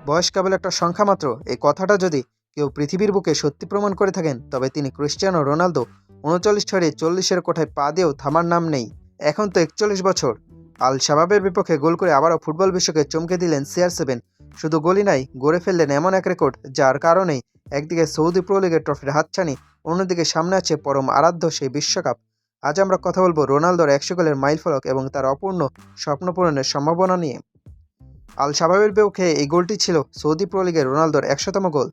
বয়স কেবল একটা সংখ্যা মাত্র, এই কথাটা যদি কেউ পৃথিবীর বুকে সত্যি প্রমাণ করে থাকেন তবে তিনি ক্রিস্টিয়ানো রোনালদো। ৩৯ ছড়িয়ে ৪০-এর কোঠায় পা দিয়েও থামার নাম নেই। এখন তো ৪১ বছর। আল শাবাবের বিপক্ষে গোল করে আবারও ফুটবল বিশ্বকে চমকে দিলেন CR7। শুধু গোলই নাই, গড়ে ফেললেন এমন এক রেকর্ড যার কারণেই একদিকে সৌদি প্রো লিগের ট্রফির হাতছানি, অন্যদিকে সামনে আছে পরম আরাধ্য সেই বিশ্বকাপ। আজ আমরা কথা বলবো রোনালদোর ১০০ গোলের মাইলফলক এবং তার অপূর্ণ স্বপ্ন পূরণের সম্ভাবনা নিয়ে। আল শাবাবের বিপক্ষে এই গোলটি ছিল সৌদি প্রো লিগের রোনালদোর ১০০তম গোল।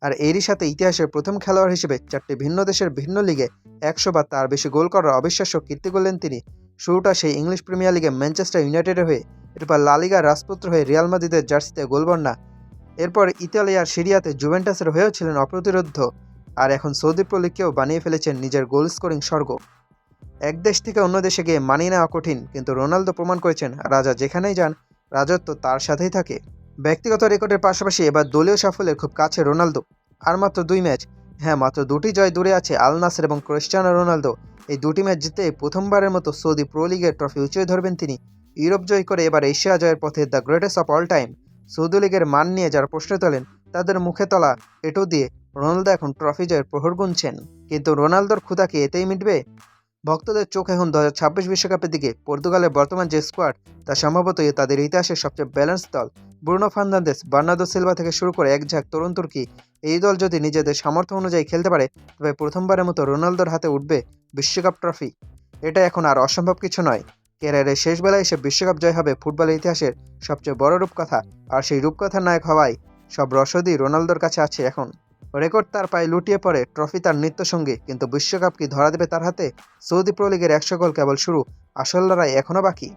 আর এরই সাথে ইতিহাসের প্রথম খেলোয়াড় হিসেবে ৪টি ভিন্ন দেশের ভিন্ন লিগে ১০০ বা তার বেশি গোল করার অবিশ্বাস্য কীর্তি করলেন তিনি। শুরুটা সেই ইংলিশ প্রিমিয়ার লিগে ম্যানচেস্টার ইউনাইটেডের হয়ে, এরপর লা লিগার রাজপুত্র হয়ে রিয়াল মাদ্রিদের জার্সিতে গোলবন্যা, এরপর ইতালিয়ার সিরিয়াতে জুভেন্টাসের হয়েও ছিলেন অপ্রতিরোধ্য, আর এখন সৌদি প্রো লিগকেও বানিয়ে ফেলেছেন নিজের গোল স্কোরিং স্বর্গ। এক দেশ থেকে অন্য দেশে গিয়ে মানিয়ে নেওয়া কঠিন, কিন্তু রোনালদো প্রমাণ করেছেন রাজা যেখানেই যান রাজত্ব তার সাথেই থাকে। ব্যক্তিগত রেকর্ডের পাশাপাশি এবার দলীয় সাফল্যের খুব কাছে রোনালদো। আর মাত্র ২ ম্যাচ, হ্যাঁ মাত্র ২টি জয় দূরে আছে আল নাসর এবং ক্রিস্টিয়ানো রোনালদো। এই ২টি ম্যাচ জিতে প্রথমবারের মতো সৌদি প্রো লিগের ট্রফি উঁচিয়ে ধরবেন তিনি। ইউরোপ জয় করে এবার এশিয়া জয়ের পথে the greatest of all time. Saudi লিগের মান নিয়ে যারা প্রশ্ন তোলেন তাদের মুখে তলা এঁটো দিয়ে রোনালদো এখন ট্রফি জয়ের প্রহর গুনছেন। কিন্তু রোনালদোর ক্ষুধা কি এতেই মিটবে? ভক্তদের চোখ এখন ২০২৬ বিশ্বকাপের দিকে। পর্তুগালের বর্তমান যে স্কোয়াড তা সম্ভবতই তাদের ইতিহাসের সবচেয়ে ব্যালেন্স দল। ব্রুনো ফার্নান্দেস, বার্নার্দো সিলভা থেকে শুরু করে এক ঝাঁক তরুণ তুর্কি, এই দল যদি নিজেদের সামর্থ্য অনুযায়ী খেলতে পারে তবে প্রথমবারের মতো রোনালদোর হাতে উঠবে বিশ্বকাপ ট্রফি। এটা এখন আর অসম্ভব কিছু নয়। ক্যারিয়ারের শেষ বেলায় এসে বিশ্বকাপ জয় হবে ফুটবলের ইতিহাসের সবচেয়ে বড় রূপকথা, আর সেই রূপকথার নায়ক হওয়ায় সব রসদই রোনালদোর কাছে আছে এখন। রেকর্ড তার পায়ে লুটিয়ে পড়ে, ট্রফি তার নিত্যসঙ্গী, কিন্তু বিশ্বকাপ কি ধরা দেবে তার হাতে? সৌদি প্রো লিগের ১০০ গোল কেবল শুরু, আসল লড়াই এখনও বাকি।